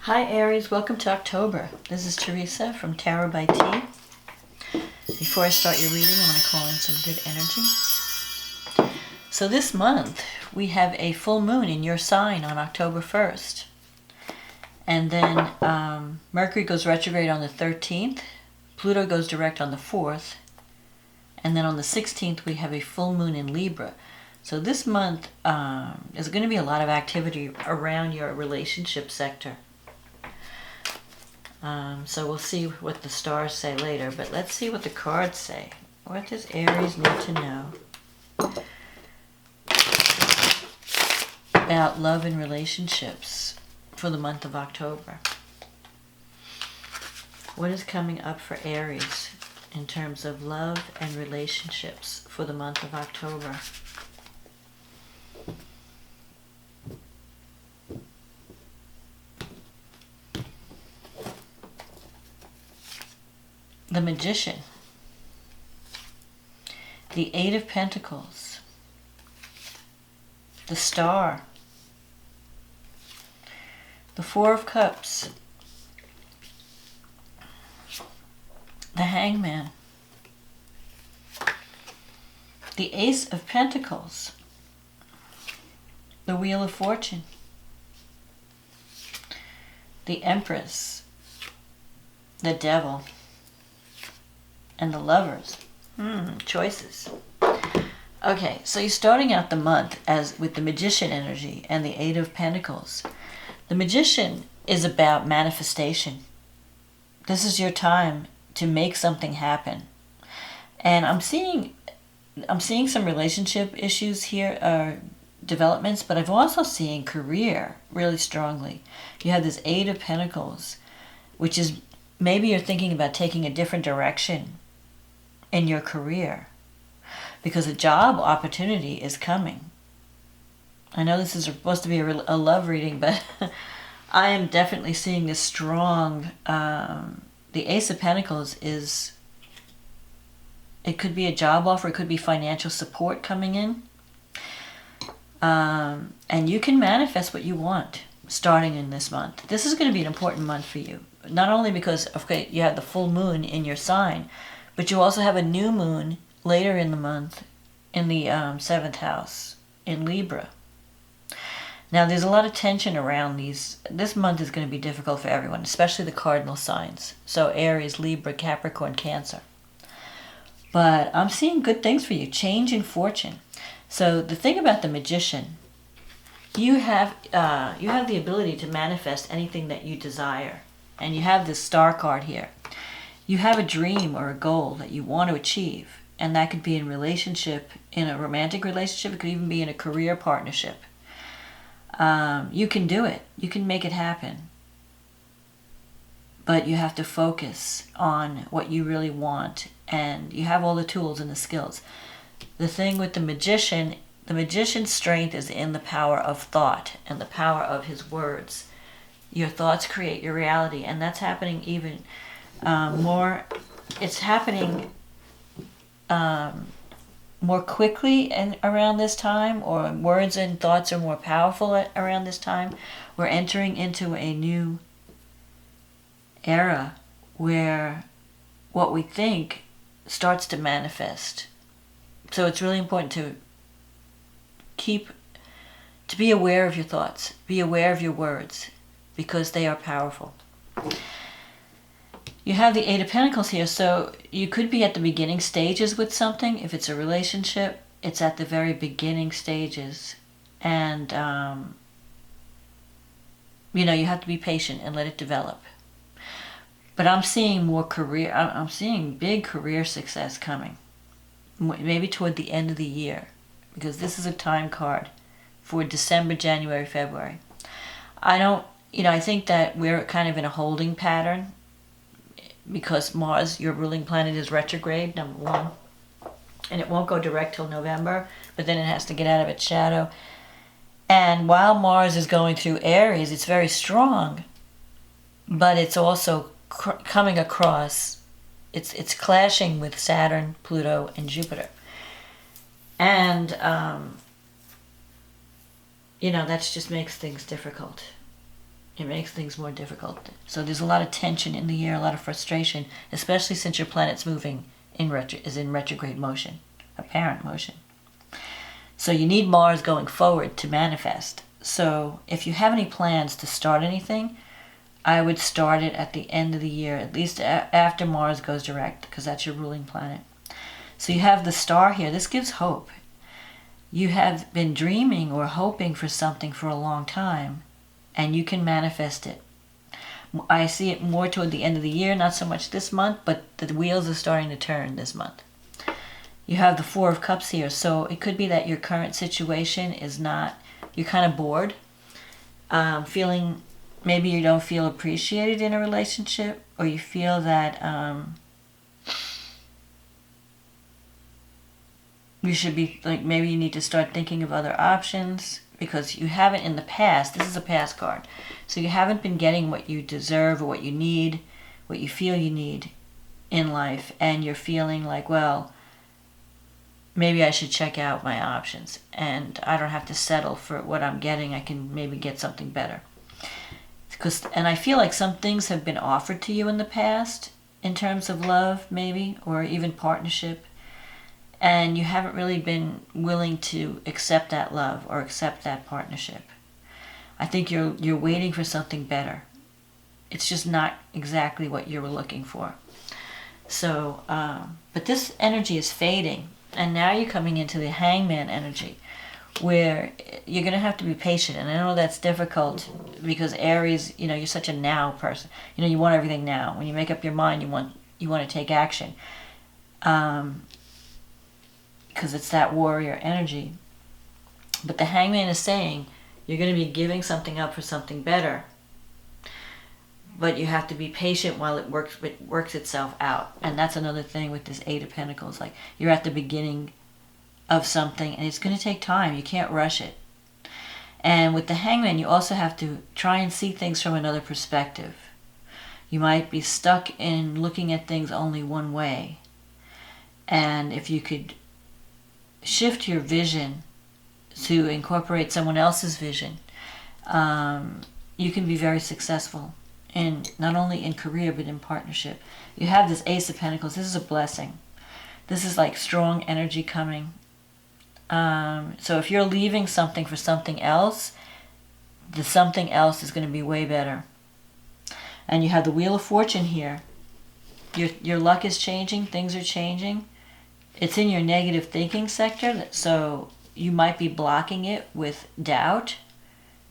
Hi Aries, welcome to October. This is Teresa from Tarot by T. Before I start your reading, I want to call in some good energy. So this month, we have a full moon in your sign on October 1st. And then Mercury goes retrograde on the 13th. Pluto goes direct on the 4th. And then on the 16th, we have a full moon in Libra. So this month, there's going to be a lot of activity around your relationship sector. So we'll see what the stars say later, but let's see what the cards say. What does Aries need to know about love and relationships for the month of October? What is coming up for Aries in terms of love and relationships for the month of October? The Magician, the Eight of Pentacles, the Star, the Four of Cups, the Hangman, the Ace of Pentacles, the Wheel of Fortune, the Empress, the Devil, and the Lovers. Choices. Okay, so you're starting out the month with the Magician energy and the Eight of Pentacles. The Magician is about manifestation. This is your time to make something happen. And I'm seeing some relationship issues here, developments, but I'm also seeing career really strongly. You have this Eight of Pentacles, which is maybe you're thinking about taking a different direction in your career because a job opportunity is coming. I know this is supposed to be a love reading, but I am definitely seeing this strong. The Ace of Pentacles it could be a job offer, it could be financial support coming in. And you can manifest what you want starting in this month. This is going to be an important month for you. Not only because, okay, you have the full moon in your sign, but you also have a new moon later in the month in the 7th house in Libra. Now, there's a lot of tension around these. This month is going to be difficult for everyone, especially the cardinal signs. So Aries, Libra, Capricorn, Cancer. But I'm seeing good things for you. Change in fortune. So the thing about the Magician, you have the ability to manifest anything that you desire. And you have this Star card here. You have a dream or a goal that you want to achieve, and that could be in relationship, in a romantic relationship, it could even be in a career partnership. You can do it. You can make it happen. But you have to focus on what you really want, and you have all the tools and the skills. The thing with the magician's strength is in the power of thought and the power of his words. Your thoughts create your reality, and that's happening even more. It's happening more quickly and around this time, or words and thoughts are more powerful around this time. We're entering into a new era where what we think starts to manifest. So it's really important to be aware of your thoughts, be aware of your words, because they are powerful. You have the Eight of Pentacles here, so you could be at the beginning stages with something. If it's a relationship, it's at the very beginning stages. And, you have to be patient and let it develop. But I'm seeing I'm seeing big career success coming. Maybe toward the end of the year, because this is a time card for December, January, February. I think that we're kind of in a holding pattern because Mars, your ruling planet, is retrograde, number one. And it won't go direct till November, but then it has to get out of its shadow. And while Mars is going through Aries, it's very strong, but it's also coming across, it's clashing with Saturn, Pluto, and Jupiter. And, that just makes things difficult. It makes things more difficult. So there's a lot of tension in the air, a lot of frustration, especially since your planet's moving is in retrograde motion, apparent motion. So you need Mars going forward to manifest. So if you have any plans to start anything, I would start it at the end of the year, at least after Mars goes direct, because that's your ruling planet. So you have the star here. This gives hope. You have been dreaming or hoping for something for a long time, and you can manifest it. I see it more toward the end of the year, not so much this month, but the wheels are starting to turn this month. You have the Four of Cups here, so it could be that your current situation is not, you're kind of bored, feeling, maybe you don't feel appreciated in a relationship, or you feel that you should be, like, maybe you need to start thinking of other options, because you haven't in the past. This is a past card. So you haven't been getting what you deserve or what you need, what you feel you need in life, and you're feeling like, well, maybe I should check out my options, and I don't have to settle for what I'm getting. I can maybe get something better. And I feel like some things have been offered to you in the past in terms of love, maybe, or even partnership, and you haven't really been willing to accept that love or accept that partnership. I think you're waiting for something better. It's just not exactly what you were looking for. So, but this energy is fading, and now you're coming into the Hangman energy, where you're going to have to be patient. And I know that's difficult because Aries, you're such a now person. You want everything now. When you make up your mind, you want to take action, because it's that warrior energy. But the Hangman is saying you're going to be giving something up for something better, but you have to be patient while it works itself out. And that's another thing with this Eight of Pentacles. Like, you're at the beginning of something, and it's going to take time. You can't rush it. And with the Hangman, you also have to try and see things from another perspective. You might be stuck in looking at things only one way. And if you could shift your vision to incorporate someone else's vision, you can be very successful, not only in career but in partnership. You have this Ace of Pentacles. This is a blessing. This is like strong energy coming. So if you're leaving something for something else, the something else is going to be way better. And you have the Wheel of Fortune here. Your luck is changing. Things are changing. It's in your negative thinking sector, so you might be blocking it with doubt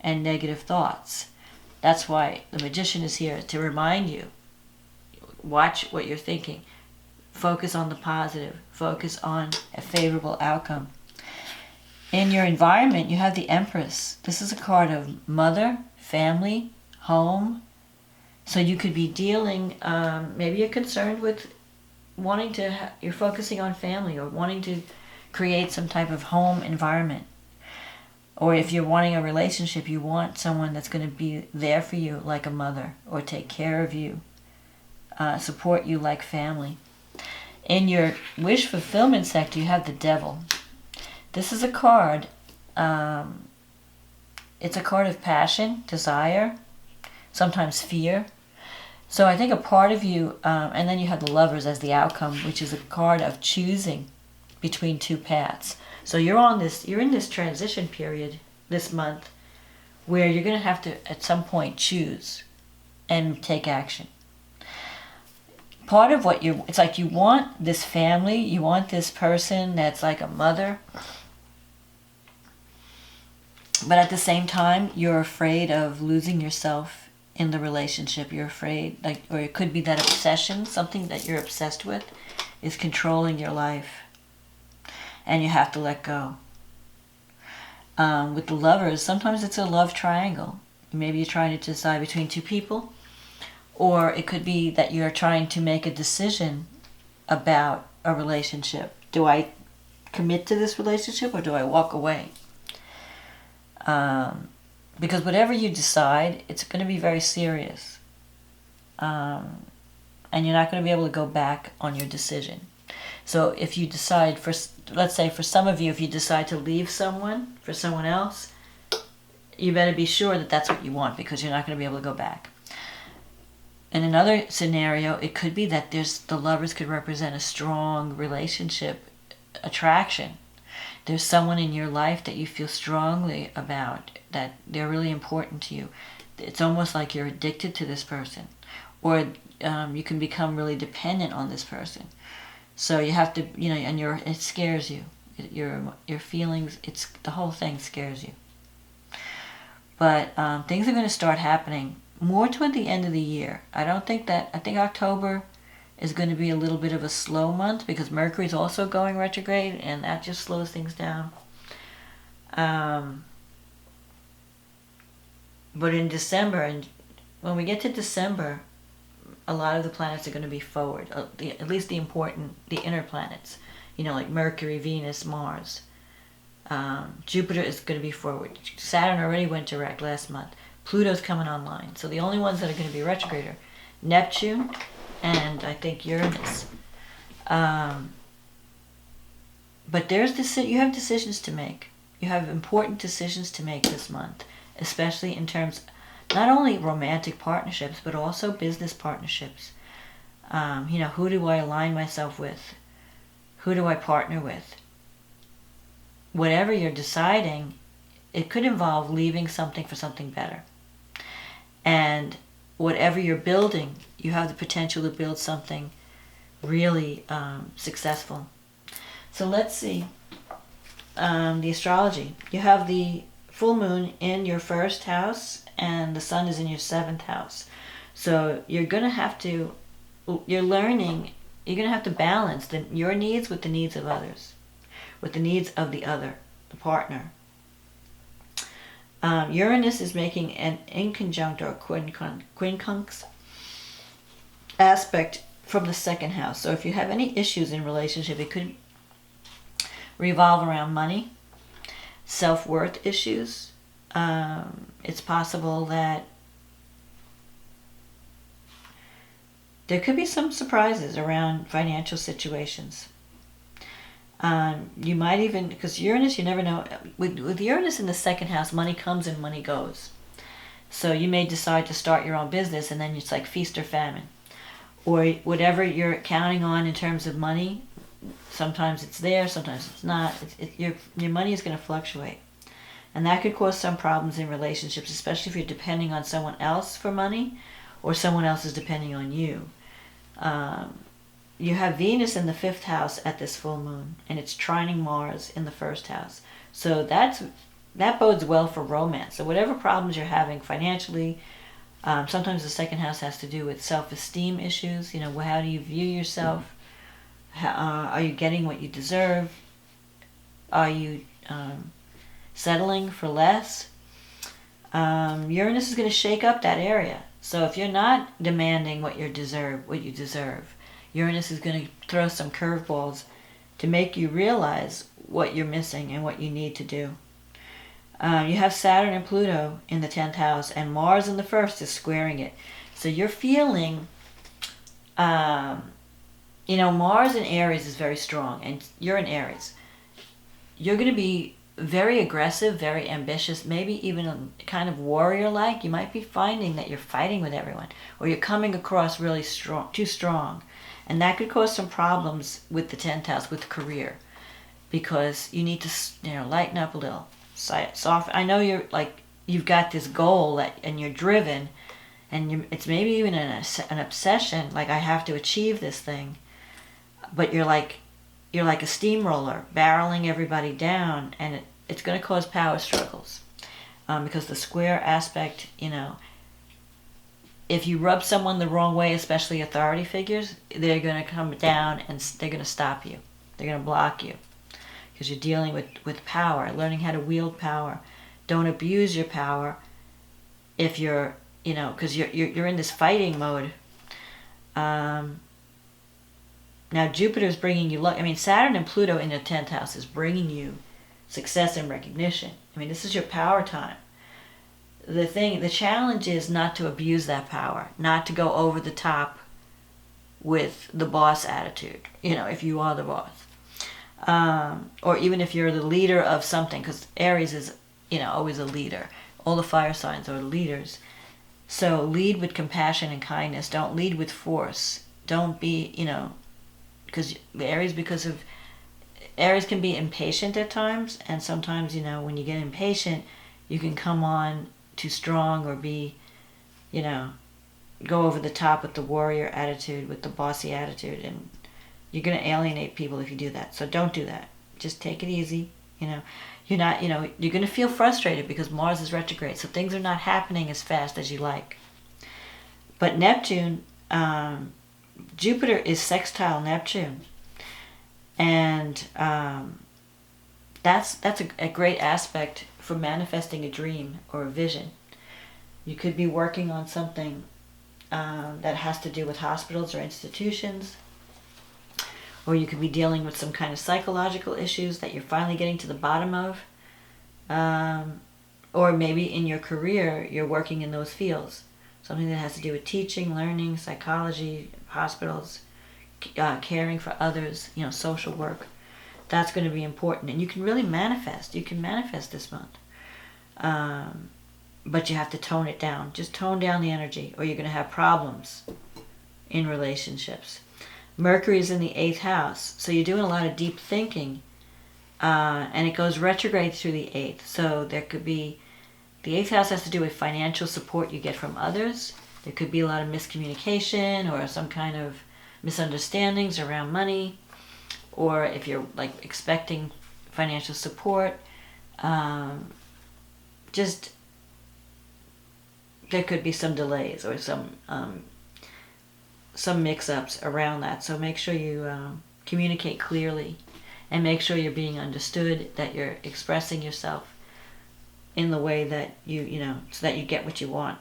and negative thoughts. That's why the Magician is here, to remind you. Watch what you're thinking. Focus on the positive. Focus on a favorable outcome. In your environment, you have the Empress. This is a card of mother, family, home. So you could be dealing, maybe you're concerned with wanting to, you're focusing on family, or wanting to create some type of home environment. Or if you're wanting a relationship, you want someone that's going to be there for you like a mother, or take care of you, support you like family. In your wish fulfillment sector, you have the Devil. This is a card, it's a card of passion, desire, sometimes fear. So I think a part of you, and then you have the Lovers as the outcome, which is a card of choosing between two paths. So you're in this transition period this month where you're going to have to at some point choose and take action. Part of what it's like you want this family, you want this person that's like a mother, but at the same time you're afraid of losing yourself in the relationship. You're afraid, or it could be that obsession, something that you're obsessed with is controlling your life, and you have to let go. With the Lovers, sometimes it's a love triangle. Maybe you're trying to decide between two people, or it could be that you're trying to make a decision about a relationship. Do I commit to this relationship, or do I walk away? Because whatever you decide, it's going to be very serious. And you're not going to be able to go back on your decision. So if you decide, let's say for some of you, if you decide to leave someone for someone else, you better be sure that that's what you want, because you're not going to be able to go back. In another scenario, it could be that the lovers could represent a strong relationship, attraction. There's someone in your life that you feel strongly about, that they're really important to you. It's almost like you're addicted to this person, or you can become really dependent on this person. So you have to, and it scares you. Your feelings, the whole thing scares you. But things are going to start happening more toward the end of the year. I think October is going to be a little bit of a slow month, because Mercury's also going retrograde, and that just slows things down. But in December, and when we get to December, a lot of the planets are going to be forward. At least the inner planets, like Mercury, Venus, Mars. Jupiter is going to be forward. Saturn already went direct last month. Pluto's coming online. So the only ones that are going to be retrograde are Neptune and I think Uranus. But you have decisions to make. You have important decisions to make this month, especially in terms not only romantic partnerships, but also business partnerships. Who do I align myself with? Who do I partner with? Whatever you're deciding, it could involve leaving something for something better. And whatever you're building, you have the potential to build something really successful. So let's see. The astrology. You have the full moon in your first house, and the sun is in your seventh house. So you're going to have to balance your needs with the needs of others, with the needs of the other, the partner. Uranus is making an inconjunct or quincunx aspect from the second house. So if you have any issues in relationship, it could revolve around money, self-worth issues. It's possible that there could be some surprises around financial situations. You might even, because Uranus, you never know. With Uranus in the second house, money comes and money goes. So you may decide to start your own business, and then it's like feast or famine. Or whatever you're counting on in terms of money, sometimes it's there, sometimes it's not. Your money is going to fluctuate. And that could cause some problems in relationships, especially if you're depending on someone else for money, or someone else is depending on you. You have Venus in the fifth house at this full moon, and it's trining Mars in the first house. So that bodes well for romance. So whatever problems you're having financially, sometimes the second house has to do with self-esteem issues. How do you view yourself? Are you getting what you deserve? Are you settling for less? Uranus is going to shake up that area. So if you're not demanding what you deserve, Uranus is going to throw some curveballs to make you realize what you're missing and what you need to do. You have Saturn and Pluto in the 10th house, and Mars in the first is squaring it. So you're feeling, Mars in Aries is very strong, and you're in Aries. You're going to be very aggressive, very ambitious, maybe even kind of warrior-like. You might be finding that you're fighting with everyone, or you're coming across really too strong. And that could cause some problems with the 10th house, with career, because you need to, lighten up a little. Soft. I know you've got this goal and you're driven, and it's maybe even an obsession. Like, I have to achieve this thing, but you're like a steamroller barreling everybody down, and it's going to cause power struggles, because the square aspect, if you rub someone the wrong way, especially authority figures, they're going to come down and they're going to stop you. They're going to block you, because you're dealing with power, learning how to wield power. Don't abuse your power if you're, because you're in this fighting mode. Now Jupiter's bringing you luck. Saturn and Pluto in the 10th house is bringing you success and recognition. This is your power time. The challenge is not to abuse that power, not to go over the top with the boss attitude, if you are the boss. Or even if you're the leader of something, because Aries is, always a leader. all the fire signs are leaders. So lead with compassion and kindness. Don't lead with force. Don't be, because Aries can be impatient at times, and sometimes, when you get impatient, you can come on too strong or be, go over the top with the warrior attitude, with the bossy attitude, and you're going to alienate people if you do that. So don't do that. Just take it easy. You're not, you're going to feel frustrated because Mars is retrograde, so things are not happening as fast as you like. But Neptune, Jupiter is sextile Neptune, and that's a great aspect for manifesting a dream or a vision. You could be working on something that has to do with hospitals or institutions, or you could be dealing with some kind of psychological issues that you're finally getting to the bottom of, or maybe in your career you're working in those fields, something that has to do with teaching, learning, psychology, hospitals, caring for others, social work. That's going to be important, and you can really manifest. You can manifest this month, but you have to tone it down. Just tone down the energy, or you're going to have problems in relationships. Mercury is in the 8th house, so you're doing a lot of deep thinking, and it goes retrograde through the 8th. So there could be, the 8th house has to do with financial support you get from others. There could be a lot of miscommunication or some kind of misunderstandings around money, or if you're expecting financial support, just there could be some delays or some mix-ups around that. So make sure you communicate clearly, and make sure you're being understood, that you're expressing yourself in the way that so that you get what you want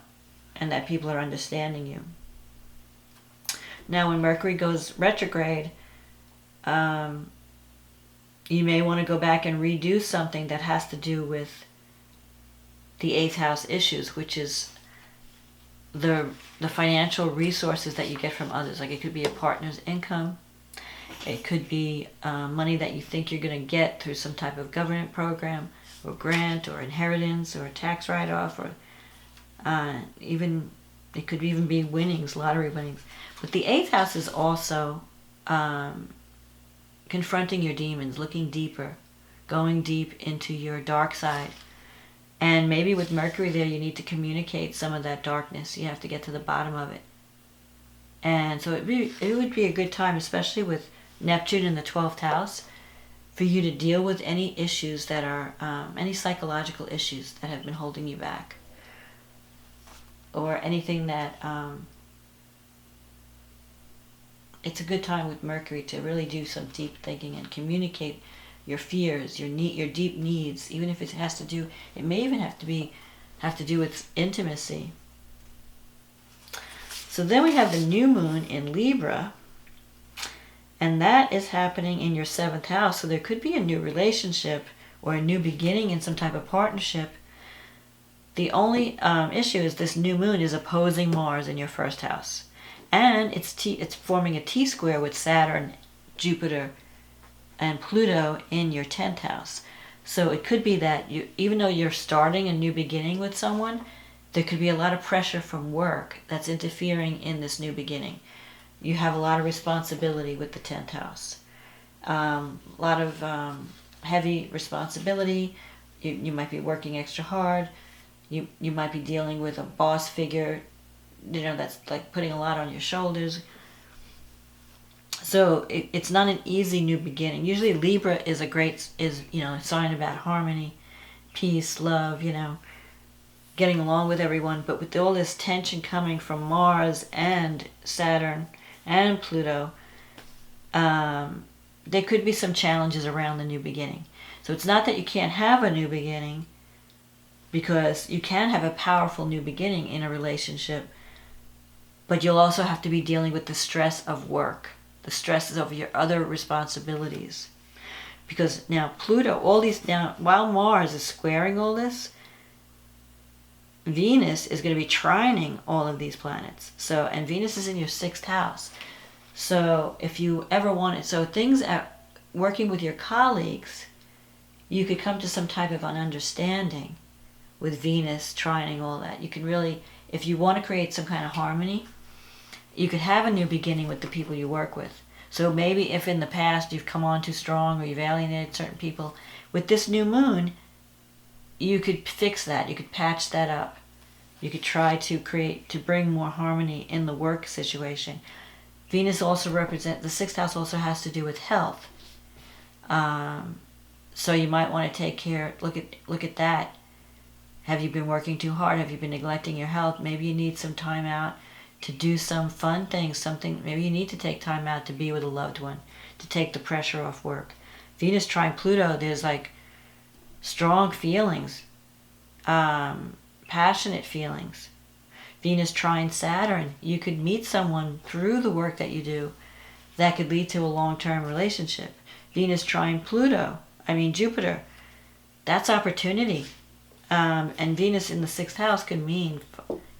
and that people are understanding you. Now when Mercury goes retrograde, you may want to go back and redo something that has to do with the 8th house issues, which is the financial resources that you get from others. It could be a partner's income. It could be money that you think you're going to get through some type of government program or grant or inheritance or a tax write-off, or it could even be winnings, lottery winnings. But the 8th house is also confronting your demons, looking deeper, going deep into your dark side. And maybe with Mercury there, you need to communicate some of that darkness. You have to get to the bottom of it. And so it would be a good time, especially with Neptune in the 12th house, for you to deal with any issues that are, any psychological issues that have been holding you back. Or anything that, it's a good time with Mercury to really do some deep thinking and communicate your fears, your deep needs, even if it may even have to do with intimacy. So then we have the new moon in Libra, and that is happening in your 7th house. So there could be a new relationship or a new beginning in some type of partnership. The only issue is this new moon is opposing Mars in your 1st house, and it's forming a T-square with Saturn, Jupiter, and Pluto in your 10th house. So it could be that even though you're starting a new beginning with someone, there could be a lot of pressure from work that's interfering in this new beginning. You have a lot of responsibility with the 10th house. A lot of heavy responsibility. You might be working extra hard. You might be dealing with a boss figure, that's putting a lot on your shoulders. So it's not an easy new beginning. Usually Libra is a sign about harmony, peace, love, getting along with everyone. But with all this tension coming from Mars and Saturn and Pluto, there could be some challenges around the new beginning. So it's not that you can't have a new beginning, because you can have a powerful new beginning in a relationship, but you'll also have to be dealing with the stress of work, the stresses of your other responsibilities. Because now Pluto, while Mars is squaring all this, Venus is going to be trining all of these planets. So, and Venus is in your 6th house. So if you ever wanted, things at working with your colleagues, you could come to some type of an understanding with Venus trining all that. You can really, if you want to create some kind of harmony, you could have a new beginning with the people you work with. So maybe if in the past you've come on too strong or you've alienated certain people, with this new moon, you could fix that. You could patch that up. You could try to bring more harmony in the work situation. Venus also represents, the sixth house also has to do with health. So you might want to take care, look at that. Have you been working too hard? Have you been neglecting your health? Maybe you need some time out to do some fun things, maybe you need to take time out to be with a loved one, to take the pressure off work. Venus trine Pluto, there's like strong feelings, passionate feelings. Venus trine Saturn, you could meet someone through the work that you do that could lead to a long-term relationship. Venus trine Jupiter, that's opportunity. And Venus in the sixth house could mean,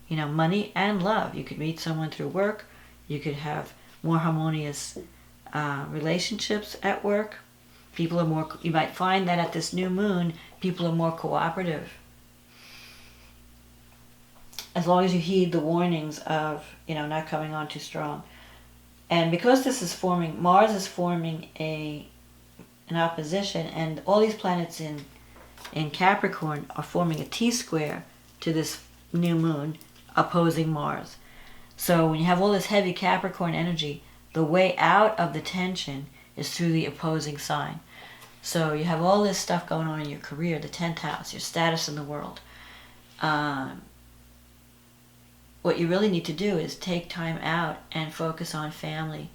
money and love. You could meet someone through work. You could have more harmonious relationships at work. You might find that at this new moon, people are more cooperative. As long as you heed the warnings of, not coming on too strong. And because this is forming, Mars is forming an opposition, and all these planets in Capricorn are forming a T-square to this new moon opposing Mars. So when you have all this heavy Capricorn energy, the way out of the tension is through the opposing sign. So you have all this stuff going on in your career, the 10th house, your status in the world. What you really need to do is take time out and focus on family,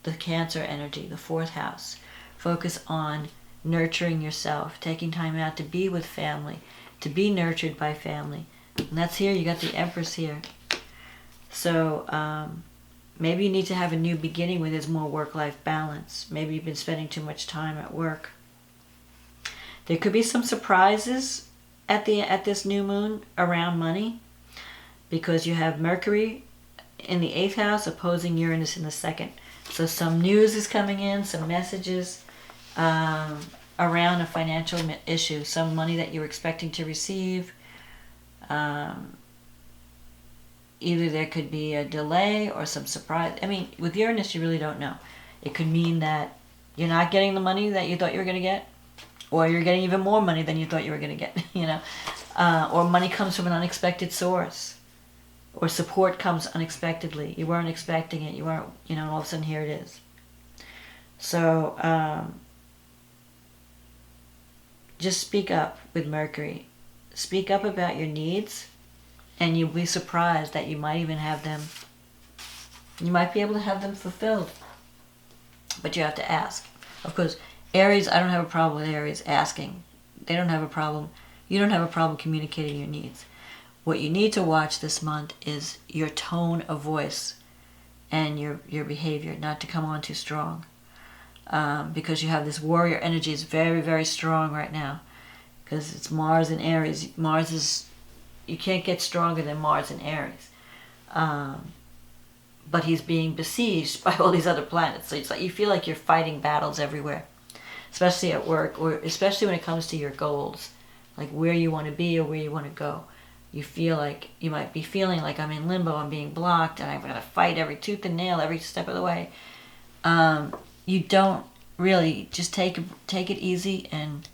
the Cancer energy, the 4th house. Focus on nurturing yourself, taking time out to be with family, to be nurtured by family. And that's here, you got the Empress here. So maybe you need to have a new beginning where there's more work-life balance. Maybe you've been spending too much time at work. There could be some surprises at this new moon around money, because you have Mercury in the 8th house opposing Uranus in the 2nd. So some news is coming in, some messages around a financial issue, some money that you're expecting to receive. Either there could be a delay or some surprise. With Uranus, you really don't know. It could mean that you're not getting the money that you thought you were going to get, or you're getting even more money than you thought you were going to get, or money comes from an unexpected source, or support comes unexpectedly. You weren't expecting it. You weren't, all of a sudden here it is. So just speak up with Mercury. Speak up about your needs, and you'll be surprised that you might even have them. You might be able to have them fulfilled, but you have to ask. Of course, Aries, I don't have a problem with Aries asking. They don't have a problem. You don't have a problem communicating your needs. What you need to watch this month is your tone of voice and your behavior, not to come on too strong. Because you have this warrior energy is very, very strong right now. Because it's Mars and Aries. You can't get stronger than Mars and Aries. But he's being besieged by all these other planets. So it's like you feel like you're fighting battles everywhere. Especially at work, or especially when it comes to your goals. Like where you want to be or where you want to go. You might be feeling like I'm in limbo, I'm being blocked, and I've got to fight every tooth and nail every step of the way. You don't really, just take it easy and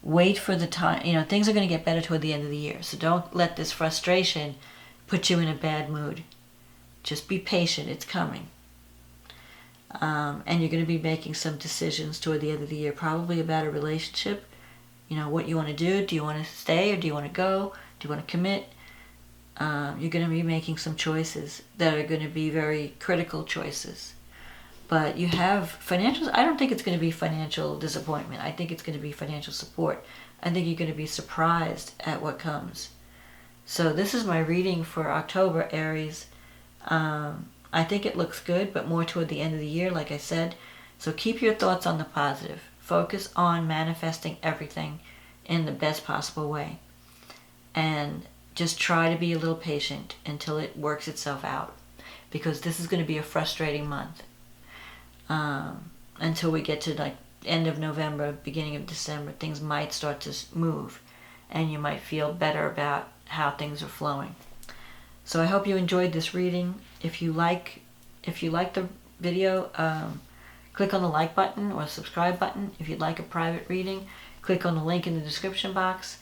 wait for the time. Things are going to get better toward the end of the year. So don't let this frustration put you in a bad mood. Just be patient, it's coming. And you're going to be making some decisions toward the end of the year, probably about a relationship. What you want to do. Do you want to stay or do you want to go? Do you want to commit? You're going to be making some choices that are going to be very critical choices. But you have financial, I don't think it's going to be financial disappointment. I think it's going to be financial support. I think you're going to be surprised at what comes. So this is my reading for October, Aries. I think it looks good, but more toward the end of the year, like I said. So keep your thoughts on the positive. Focus on manifesting everything in the best possible way. And just try to be a little patient until it works itself out. Because this is going to be a frustrating month. Until we get to end of November, beginning of December, things might start to move. and you might feel better about how things are flowing. So I hope you enjoyed this reading. If you like the video, click on the like button or subscribe button. If you'd like a private reading, click on the link in the description box.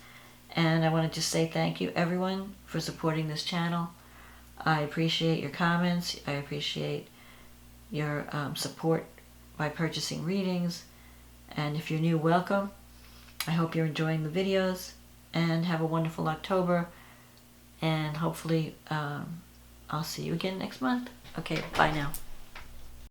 And I want to just say thank you, everyone, for supporting this channel. I appreciate your comments. I appreciate your support by purchasing readings. And if you're new, welcome. I hope you're enjoying the videos, and have a wonderful October. And hopefully I'll see you again next month. Okay, bye now.